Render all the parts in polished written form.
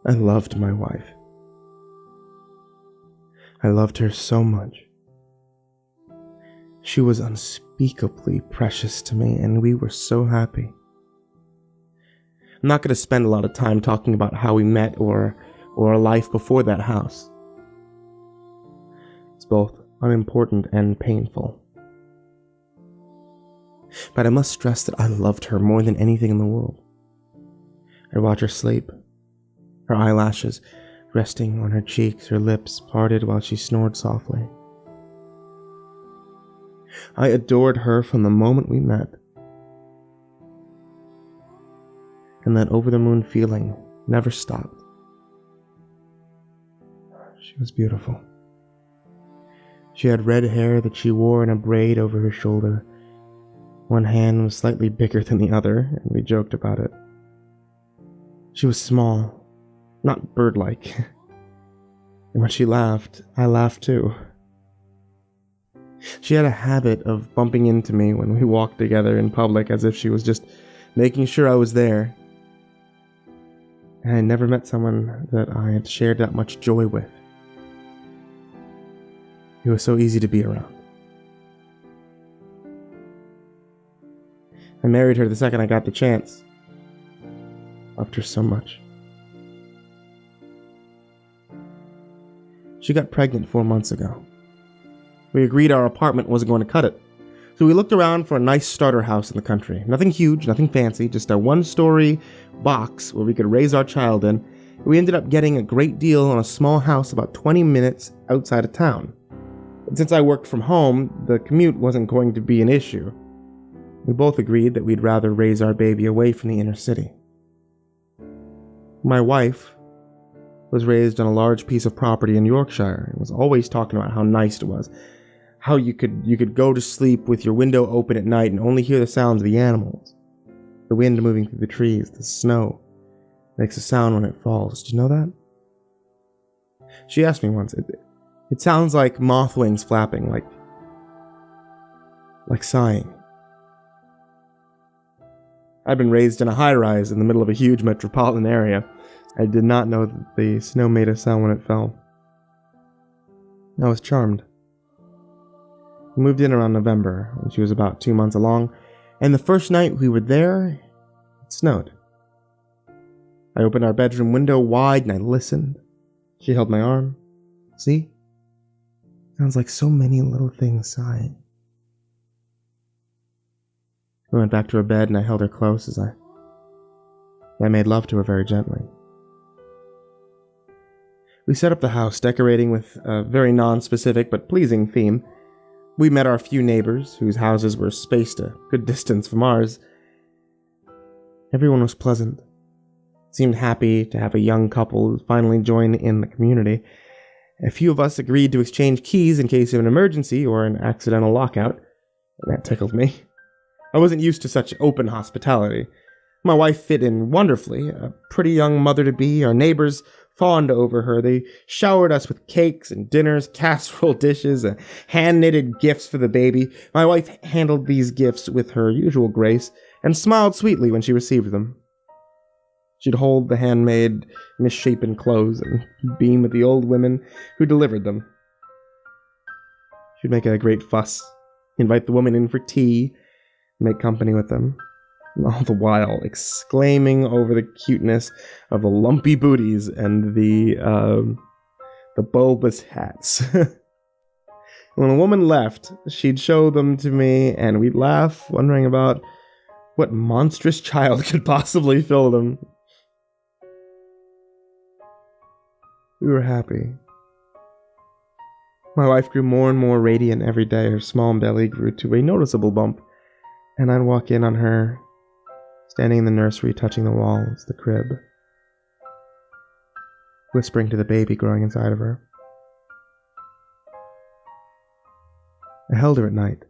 I loved my wife. I loved her so much. She was unspeakably precious to me, and we were so happy. I'm not going to spend a lot of time talking about how we met or our life before that house. It's both unimportant and painful. But I must stress that I loved her more than anything in the world. I'd watch her sleep, her eyelashes resting on her cheeks, her lips parted while she snored softly. I adored her from the moment we met. And that over-the-moon feeling never stopped. She was beautiful. She had red hair that she wore in a braid over her shoulder. One hand was slightly bigger than the other, and we joked about it. She was small, not bird-like. And when she laughed, I laughed too. She had a habit of bumping into me when we walked together in public as if she was just making sure I was there. And I never met someone that I had shared that much joy with. It was so easy to be around. I married her the second I got the chance. Loved her so much. She got pregnant 4 months ago. We agreed our apartment wasn't going to cut it. So we looked around for a nice starter house in the country. Nothing huge, nothing fancy, just a one-story box where we could raise our child in. We ended up getting a great deal on a small house about 20 minutes outside of town. But since I worked from home, the commute wasn't going to be an issue. We both agreed that we'd rather raise our baby away from the inner city. My wife was raised on a large piece of property in Yorkshire and was always talking about how nice it was. How you could go to sleep with your window open at night and only hear the sounds of the animals. The wind moving through the trees, the snow makes a sound when it falls. Did you know that? She asked me once, it sounds like moth wings flapping, like sighing. I'd been raised in a high-rise in the middle of a huge metropolitan area. I did not know that the snow made a sound when it fell. I was charmed. We moved in around November, when she was about 2 months along, and the first night we were there, it snowed. I opened our bedroom window wide and I listened. She held my arm. See? Sounds like so many little things sighing. We went back to her bed and I held her close as I made love to her very gently. We set up the house, decorating with a very non-specific but pleasing theme. We met our few neighbors, whose houses were spaced a good distance from ours. Everyone was pleasant. Seemed happy to have a young couple finally join in the community. A few of us agreed to exchange keys in case of an emergency or an accidental lockout, and that tickled me. I wasn't used to such open hospitality. My wife fit in wonderfully, a pretty young mother-to-be. Our neighbors fawned over her. They showered us with cakes and dinners, casserole dishes, and hand-knitted gifts for the baby. My wife handled these gifts with her usual grace and smiled sweetly when she received them. She'd hold the handmade, misshapen clothes and beam at the old women who delivered them. She'd make a great fuss, invite the woman in for tea, make company with them, all the while exclaiming over the cuteness of the lumpy booties and the bulbous hats. When a woman left, she'd show them to me, and we'd laugh, wondering about what monstrous child could possibly fill them. We were happy. My wife grew more and more radiant every day. Her small belly grew to a noticeable bump, and I'd walk in on her, standing in the nursery, touching the walls, the crib, whispering to the baby growing inside of her. I held her at night,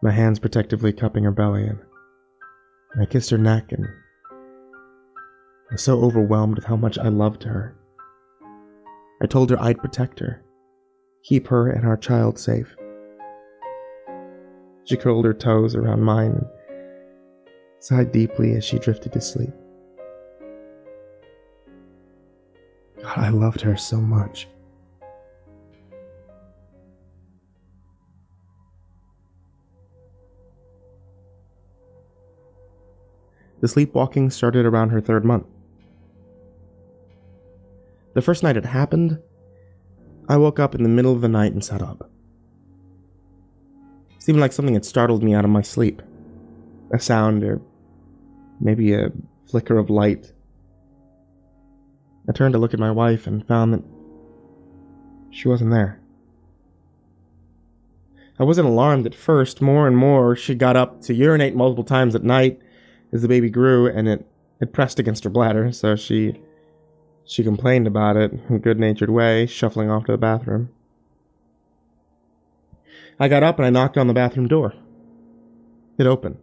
my hands protectively cupping her belly, and I kissed her neck and was so overwhelmed with how much I loved her. I told her I'd protect her, keep her and our child safe. She curled her toes around mine and sighed deeply as she drifted to sleep. God, I loved her so much. The sleepwalking started around her 3rd month. The first night it happened, I woke up in the middle of the night and sat up. It seemed like something had startled me out of my sleep. A sound, or maybe a flicker of light. I turned to look at my wife and found that she wasn't there. I wasn't alarmed at first. More and more, she got up to urinate multiple times at night as the baby grew, and it pressed against her bladder, so she complained about it in a good-natured way, shuffling off to the bathroom. I got up and I knocked on the bathroom door. It opened.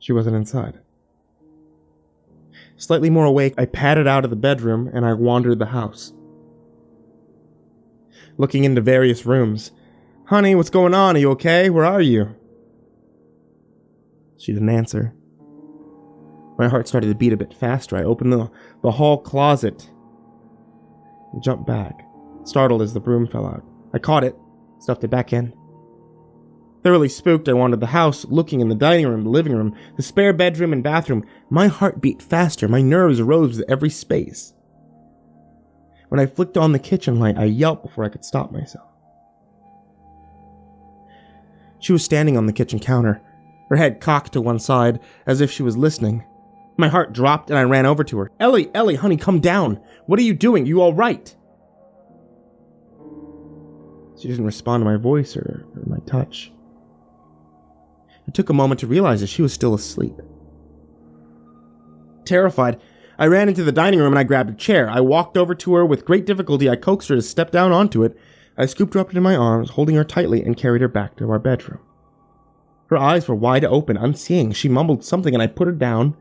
She wasn't inside. Slightly more awake, I padded out of the bedroom and I wandered the house, looking into various rooms. "Honey, what's going on? Are you okay? Where are you?" She didn't answer. My heart started to beat a bit faster. I opened the hall closet and jumped back, startled as the broom fell out. I caught it, stuffed it back in. Thoroughly spooked, I wandered the house, looking in the dining room, the living room, the spare bedroom and bathroom. My heart beat faster. My nerves rose with every space. When I flicked on the kitchen light, I yelped before I could stop myself. She was standing on the kitchen counter, her head cocked to one side, as if she was listening. My heart dropped and I ran over to her. Ellie, honey, come down. What are you doing? You all right?" She didn't respond to my voice or my touch. It took a moment to realize that she was still asleep. Terrified, I ran into the dining room and I grabbed a chair. I walked over to her. With great difficulty, I coaxed her to step down onto it. I scooped her up into my arms, holding her tightly, and carried her back to our bedroom. Her eyes were wide open, unseeing. She mumbled something and I put her down,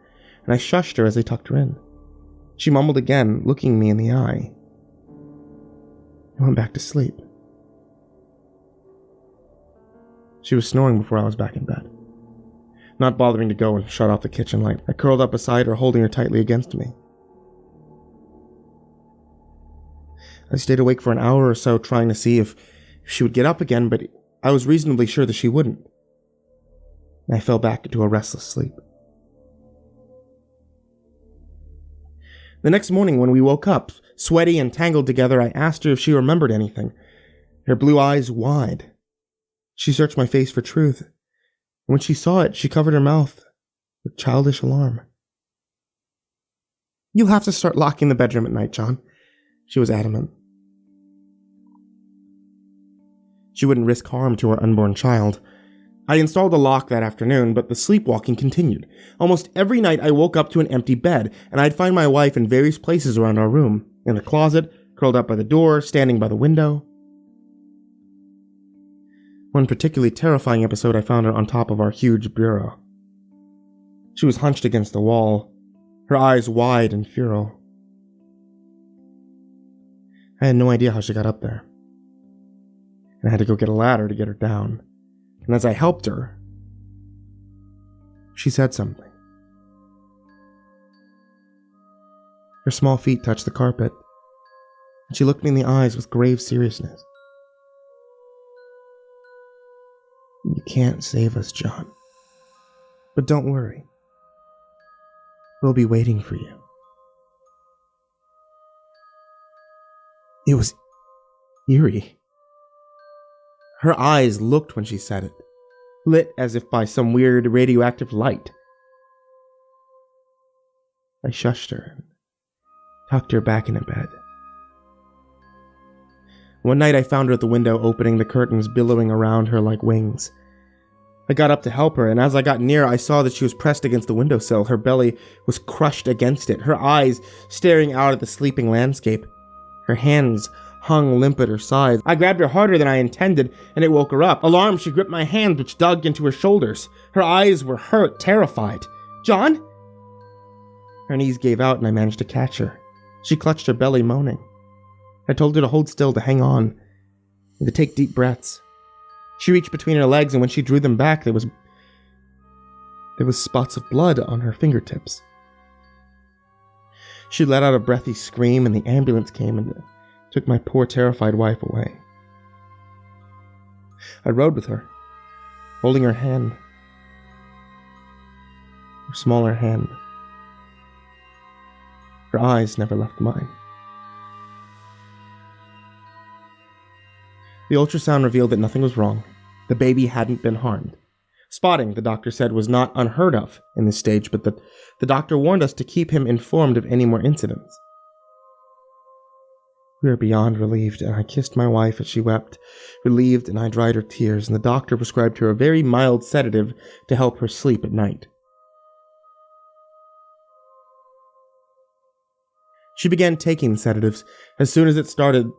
and I shushed her as I tucked her in. She mumbled again, looking me in the eye. I went back to sleep. She was snoring before I was back in bed. Not bothering to go and shut off the kitchen light, I curled up beside her, holding her tightly against me. I stayed awake for an hour or so, trying to see if she would get up again, but I was reasonably sure that she wouldn't. I fell back into a restless sleep. The next morning, when we woke up, sweaty and tangled together, I asked her if she remembered anything, her blue eyes wide. She searched my face for truth, and when she saw it, she covered her mouth with childish alarm. "You'll have to start locking the bedroom at night, John," she was adamant. She wouldn't risk harm to her unborn child. I installed a lock that afternoon, but the sleepwalking continued. Almost every night I woke up to an empty bed, and I'd find my wife in various places around our room. In the closet, curled up by the door, standing by the window. One particularly terrifying episode, I found her on top of our huge bureau. She was hunched against the wall, her eyes wide and feral. I had no idea how she got up there, and I had to go get a ladder to get her down. And as I helped her, she said something. Her small feet touched the carpet, and she looked me in the eyes with grave seriousness. "You can't save us, John. But don't worry. We'll be waiting for you." It was eerie. Her eyes looked when she said it, lit as if by some weird radioactive light. I shushed her and tucked her back in a bed. One night I found her at the window, opening, the curtains billowing around her like wings. I got up to help her, and as I got near, I saw that she was pressed against the windowsill. Her belly was crushed against it, her eyes staring out at the sleeping landscape. Her hands hung limp at her sides. I grabbed her harder than I intended, and it woke her up. Alarmed, she gripped my hand, which dug into her shoulders. Her eyes were hurt, terrified. "John?" Her knees gave out, and I managed to catch her. She clutched her belly, moaning. I told her to hold still, to hang on, and to take deep breaths. She reached between her legs, and when she drew them back, there was spots of blood on her fingertips. She let out a breathy scream, and the ambulance came and took my poor, terrified wife away. I rode with her, holding her hand, her smaller hand. Her eyes never left mine. The ultrasound revealed that nothing was wrong. The baby hadn't been harmed. Spotting, the doctor said, was not unheard of in this stage, but the doctor warned us to keep him informed of any more incidents. We were beyond relieved, and I kissed my wife as she wept, relieved, and I dried her tears, and the doctor prescribed her a very mild sedative to help her sleep at night. She began taking the sedatives. As soon as it started,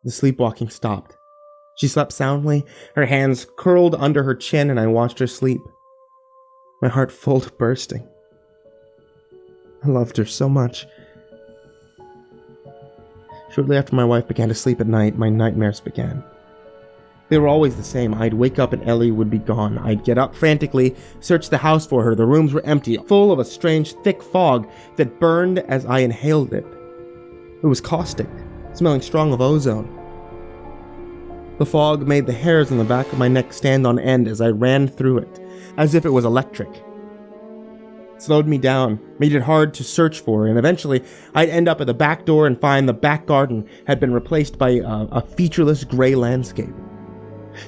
the sleepwalking stopped. She slept soundly, her hands curled under her chin, and I watched her sleep, my heart full to bursting. I loved her so much. Shortly after my wife began to sleep at night, my nightmares began. They were always the same. I'd wake up and Ellie would be gone. I'd get up frantically, search the house for her. The rooms were empty, full of a strange, thick fog that burned as I inhaled it. It was caustic, smelling strong of ozone. The fog made the hairs on the back of my neck stand on end as I ran through it, as if it was electric. It slowed me down, made it hard to search for her, and eventually I'd end up at the back door and find the back garden had been replaced by a featureless gray landscape.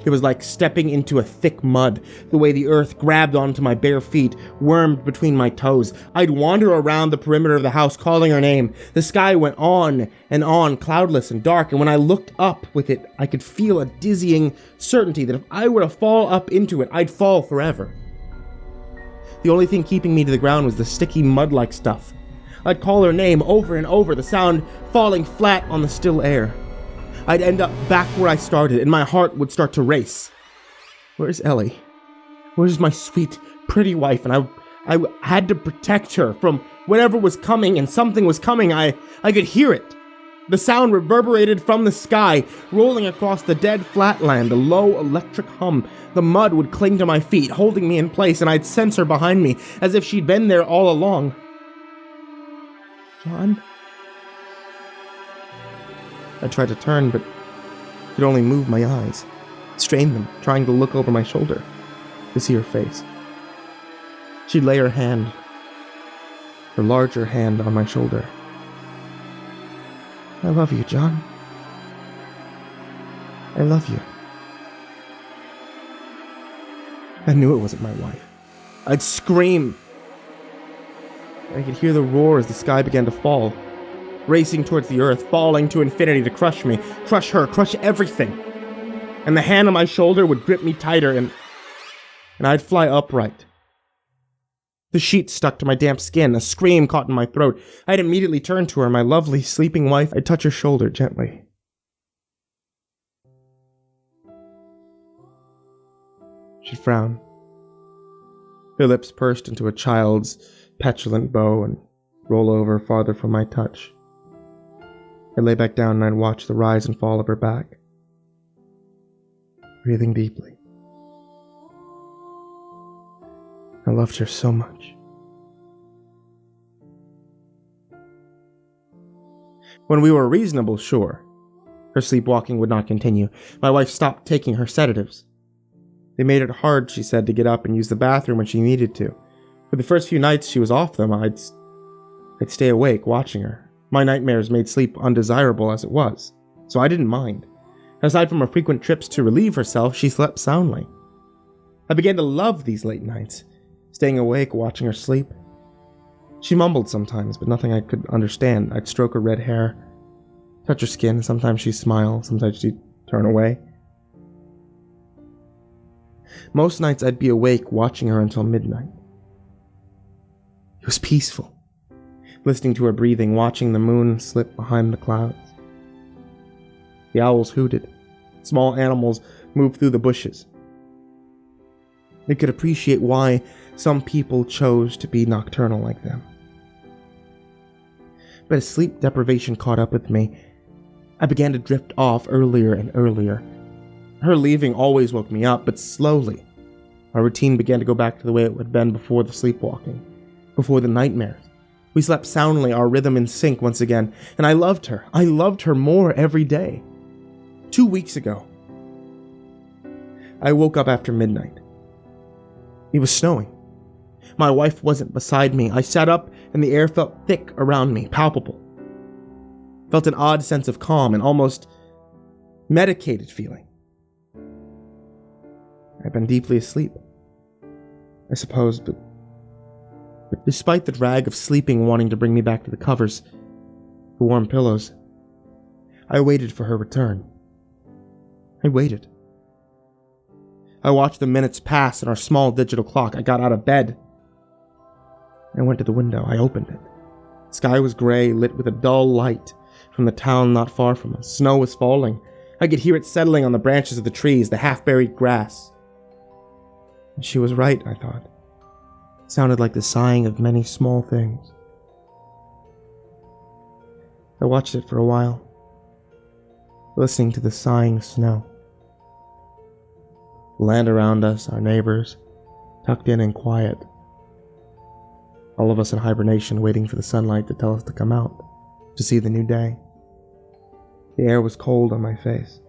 It was like stepping into a thick mud, the way the earth grabbed onto my bare feet, wormed between my toes. I'd wander around the perimeter of the house calling her name. The sky went on and on, cloudless and dark, and when I looked up with it, I could feel a dizzying certainty that if I were to fall up into it, I'd fall forever. The only thing keeping me to the ground was the sticky mud-like stuff. I'd call her name over and over, the sound falling flat on the still air. I'd end up back where I started, and my heart would start to race. Where's Ellie? Where's my sweet, pretty wife? And I had to protect her from whatever was coming, and something was coming. I could hear it. The sound reverberated from the sky, rolling across the dead flatland, a low electric hum. The mud would cling to my feet, holding me in place, and I'd sense her behind me, as if she'd been there all along. John? I tried to turn, but could only move my eyes, strain them, trying to look over my shoulder to see her face. She'd lay her hand, her larger hand, on my shoulder. I love you, John. I love you. I knew it wasn't my wife. I'd scream. I could hear the roar as the sky began to fall, racing towards the earth, falling to infinity to crush me, crush her, crush everything. And the hand on my shoulder would grip me tighter, and I'd fly upright. The sheet stuck to my damp skin, a scream caught in my throat. I'd immediately turn to her, my lovely sleeping wife. I'd touch her shoulder gently. She'd frown. Her lips pursed into a child's petulant bow and roll over farther from my touch. I'd lay back down and I'd watch the rise and fall of her back, breathing deeply. I loved her so much. When we were reasonable, sure, her sleepwalking would not continue. My wife stopped taking her sedatives. They made it hard, she said, to get up and use the bathroom when she needed to. For the first few nights she was off them, I'd stay awake watching her. My nightmares made sleep undesirable as it was, so I didn't mind. Aside from her frequent trips to relieve herself, she slept soundly. I began to love these late nights, staying awake, watching her sleep. She mumbled sometimes, but nothing I could understand. I'd stroke her red hair, touch her skin. Sometimes she'd smile, sometimes she'd turn away. Most nights I'd be awake, watching her until midnight. It was peaceful, listening to her breathing, watching the moon slip behind the clouds. The owls hooted. Small animals moved through the bushes. I could appreciate why some people chose to be nocturnal like them. But as sleep deprivation caught up with me, I began to drift off earlier and earlier. Her leaving always woke me up, but slowly, my routine began to go back to the way it had been before the sleepwalking, before the nightmares. We slept soundly, our rhythm in sync once again, and I loved her. I loved her more every day. 2 weeks ago, I woke up after midnight. It was snowing. My wife wasn't beside me. I sat up, and the air felt thick around me, palpable. Felt an odd sense of calm, an almost medicated feeling. I'd been deeply asleep, I suppose, but despite the drag of sleeping wanting to bring me back to the covers, the warm pillows, I waited for her return. I waited. I watched the minutes pass in our small digital clock. I got out of bed. I went to the window. I opened it. The sky was gray, lit with a dull light from the town not far from us. Snow was falling. I could hear it settling on the branches of the trees, the half-buried grass. And she was right, I thought. It sounded like the sighing of many small things. I watched it for a while, listening to the sighing snow. The land around us, our neighbors, tucked in and quiet. All of us in hibernation, waiting for the sunlight to tell us to come out, to see the new day. The air was cold on my face.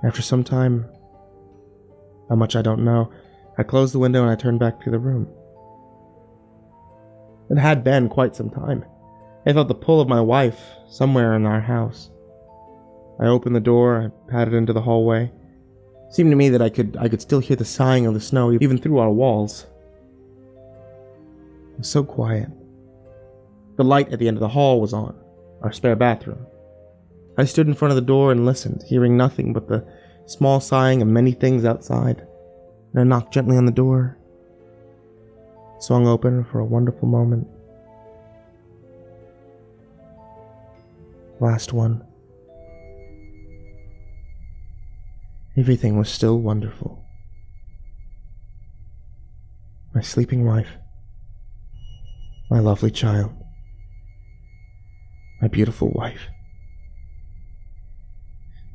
After some time, how much I don't know, I closed the window and I turned back to the room. It had been quite some time. I felt the pull of my wife somewhere in our house. I opened the door, I padded into the hallway. It seemed to me that I could still hear the sighing of the snow even through our walls. It was so quiet. The light at the end of the hall was on, our spare bathroom. I stood in front of the door and listened, hearing nothing but the small sighing of many things outside. And I knocked gently on the door. It swung open for a wonderful moment. Last one. Everything was still wonderful. My sleeping wife. My lovely child. My beautiful wife.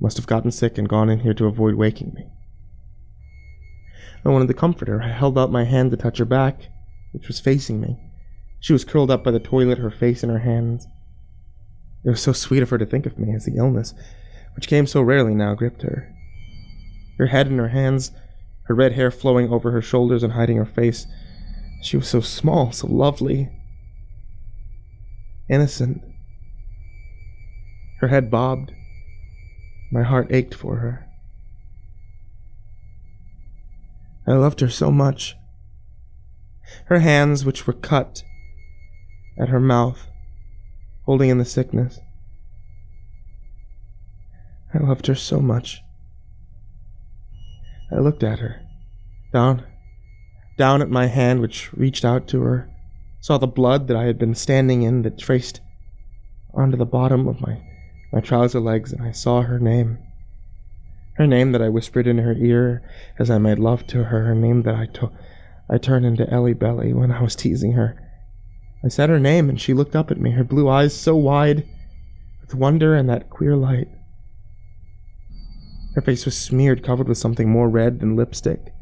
Must have gotten sick and gone in here to avoid waking me. I wanted to comfort her. I held out my hand to touch her back, which was facing me. She was curled up by the toilet, her face in her hands. It was so sweet of her to think of me as the illness, which came so rarely now, gripped her. Her head in her hands, her red hair flowing over her shoulders and hiding her face. She was so small, so lovely. Innocent. Her head bobbed. My heart ached for her. I loved her so much. Her hands, which were cut at her mouth, holding in the sickness. I loved her so much. I looked at her, down at my hand which reached out to her, saw the blood that I had been standing in that traced onto the bottom of my trouser legs, and I saw her name. Her name that I whispered in her ear as I made love to her, her name that I turned into Ellie Belly when I was teasing her. I said her name and she looked up at me, her blue eyes so wide with wonder and that queer light. Her face was smeared, covered with something more red than lipstick. It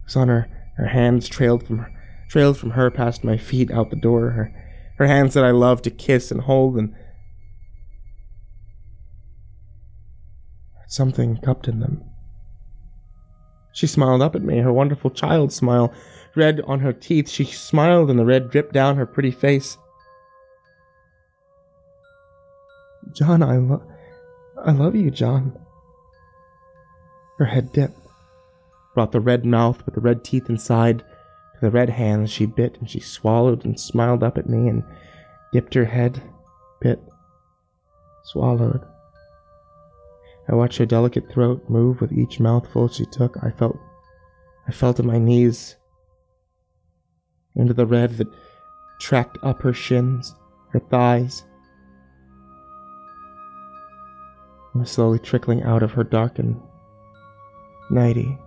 was on her hands trailed from her past my feet out the door, her hands that I loved to kiss and hold, and something cupped in them. She smiled up at me, her wonderful child smile, red on her teeth. She smiled and the red dripped down her pretty face. John, I love you, John. Her head dipped, brought the red mouth with the red teeth inside to the red hands. She bit and she swallowed and smiled up at me and dipped her head, bit, swallowed. I watched her delicate throat move with each mouthful she took. I felt in my knees, into the red that tracked up her shins, her thighs. It was slowly trickling out of her darkened nightie.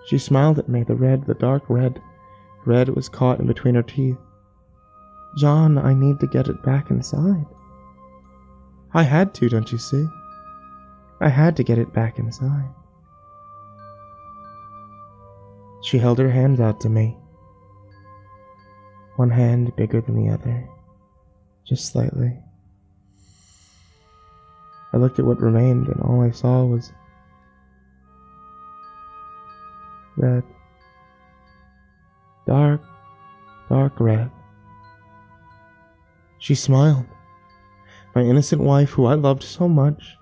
She smiled at me, the dark red. Red was caught in between her teeth. John, I need to get it back inside. I had to, don't you see? I had to get it back inside. She held her hands out to me. one hand bigger than the other, just slightly. I looked at what remained, and all I saw was red. Dark, dark red. She smiled. My innocent wife, who I loved so much.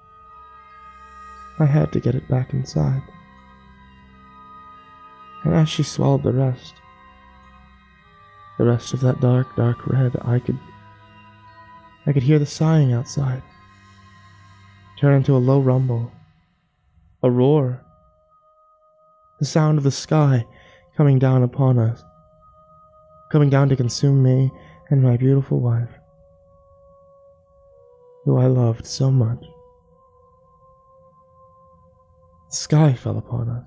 I had to get it back inside. And as she swallowed the rest of that dark, dark red, I could hear the sighing outside turn into a low rumble, a roar, the sound of the sky coming down upon us, coming down to consume me and my beautiful wife, who I loved so much. The sky fell upon us,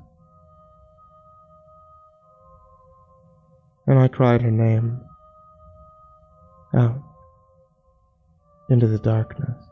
and I cried her name out into the darkness.